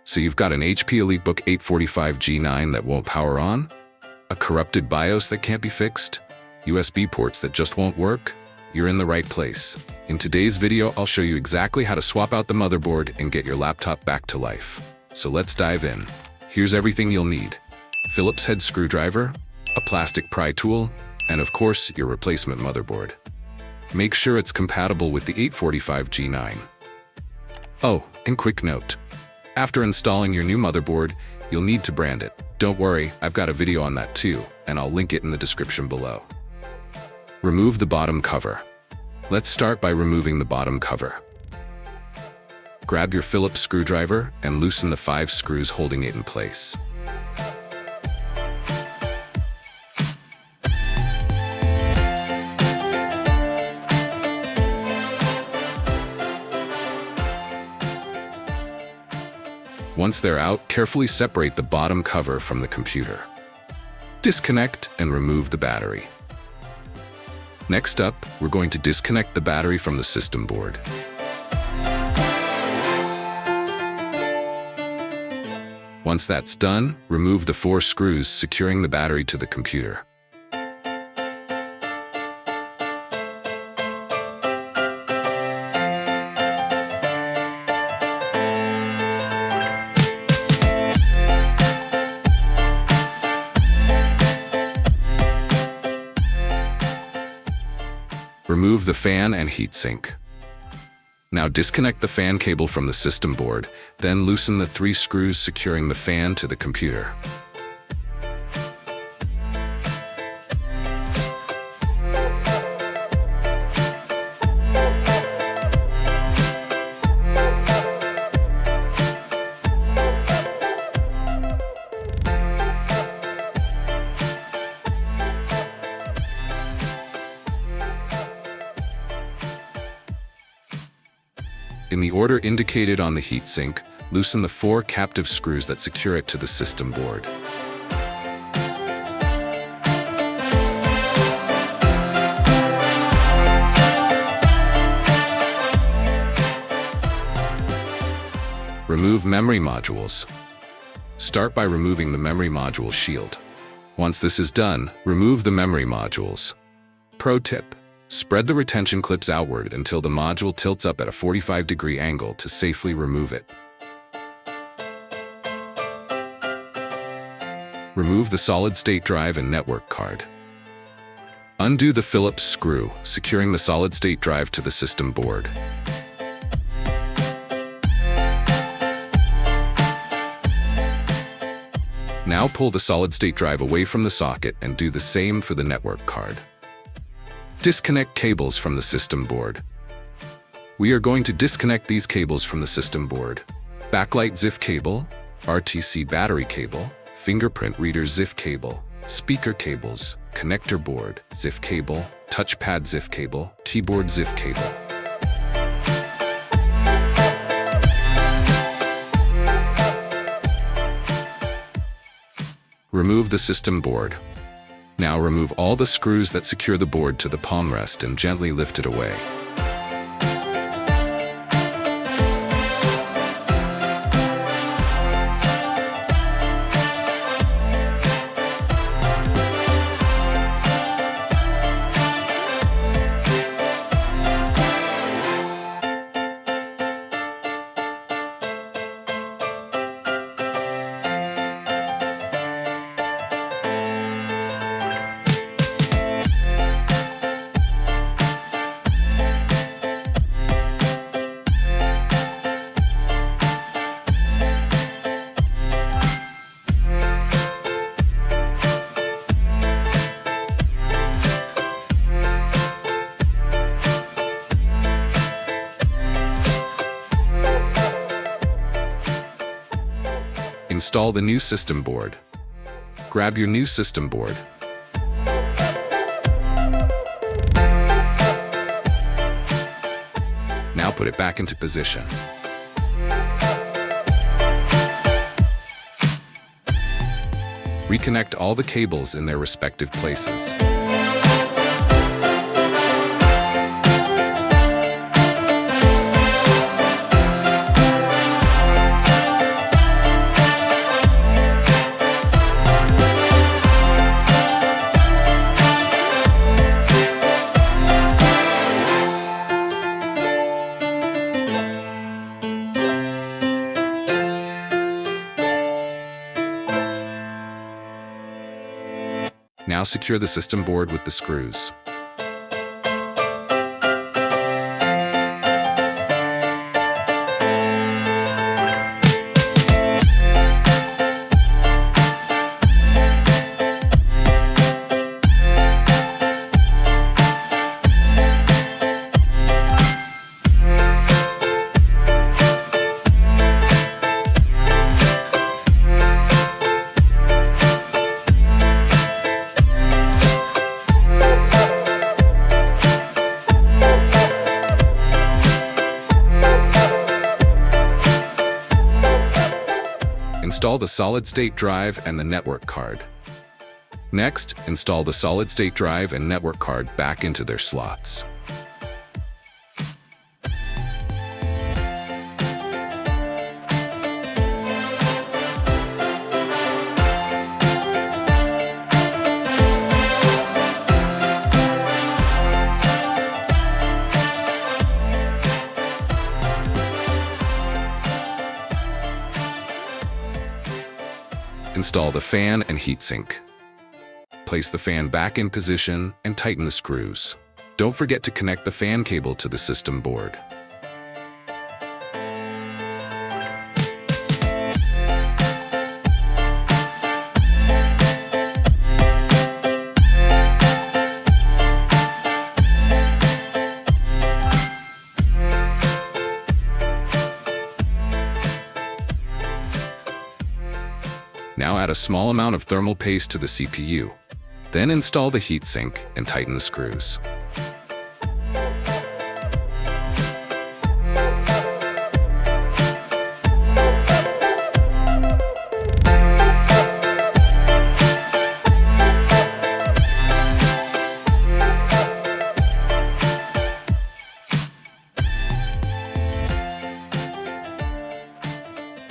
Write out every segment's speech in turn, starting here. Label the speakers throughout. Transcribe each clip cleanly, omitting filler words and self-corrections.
Speaker 1: So you've got an HP EliteBook 845 G9 that won't power on? A corrupted BIOS that can't be fixed? USB ports that just won't work? You're in the right place. In today's video, I'll show you exactly how to swap out the motherboard and get your laptop back to life. So let's dive in. Here's everything you'll need: Phillips head screwdriver, a plastic pry tool, and of course, your replacement motherboard. Make sure it's compatible with the 845 G9. Oh, and quick note. After installing your new motherboard, you'll need to brand it. Don't worry, I've got a video on that too, and I'll link it in the description below. Remove the bottom cover. Let's start by removing the bottom cover. Grab your Phillips screwdriver and loosen the 5 screws holding it in place. Once they're out, carefully separate the bottom cover from the computer. Disconnect and remove the battery. Next up, we're going to disconnect the battery from the system board. Once that's done, remove the 4 screws securing the battery to the computer. Remove the fan and heatsink. Now disconnect the fan cable from the system board, then loosen the 3 screws securing the fan to the computer. In the order indicated on the heatsink, loosen the 4 captive screws that secure it to the system board. Remove memory modules. Start by removing the memory module shield. Once this is done, remove the memory modules. Pro tip: spread the retention clips outward until the module tilts up at a 45-degree angle to safely remove it. Remove the solid-state drive and network card. Undo the Phillips screw, securing the solid-state drive to the system board. Now pull the solid-state drive away from the socket and do the same for the network card. Disconnect cables from the system board. We are going to disconnect these cables from the system board: backlight ZIF cable, RTC battery cable, fingerprint reader ZIF cable, speaker cables, connector board ZIF cable, touchpad ZIF cable, keyboard ZIF cable. Remove the system board. Now remove all the screws that secure the board to the palm rest and gently lift it away. Install the new system board. Grab your new system board. Now put it back into position. Reconnect all the cables in their respective places. Now secure the system board with the screws. Install the solid-state drive and the network card. Next, install the solid-state drive and network card back into their slots. Install the fan and heatsink. Place the fan back in position and tighten the screws. Don't forget to connect the fan cable to the system board. Now add a small amount of thermal paste to the CPU. Then install the heatsink and tighten the screws.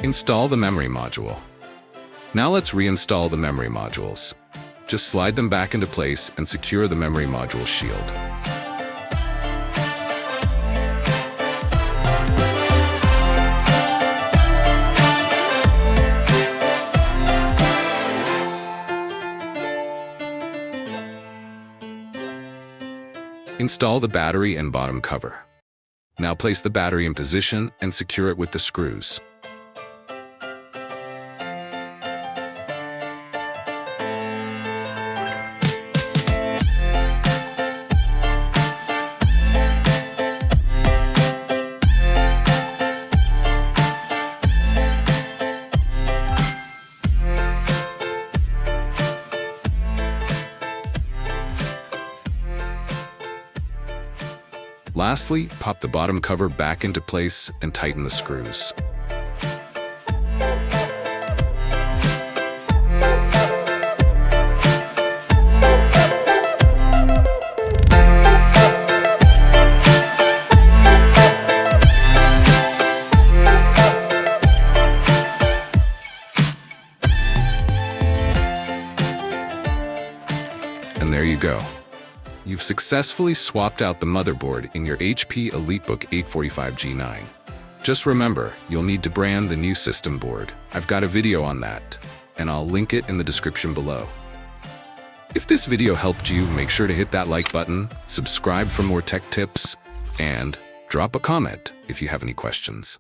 Speaker 1: Install the memory module. Now let's reinstall the memory modules. Just slide them back into place and secure the memory module shield. Install the battery and bottom cover. Now place the battery in position and secure it with the screws. Lastly, pop the bottom cover back into place and tighten the screws. And there you go. You've successfully swapped out the motherboard in your HP EliteBook 845G9. Just remember, you'll need to brand the new system board. I've got a video on that, and I'll link it in the description below. If this video helped you, make sure to hit that like button, subscribe for more tech tips, and drop a comment if you have any questions.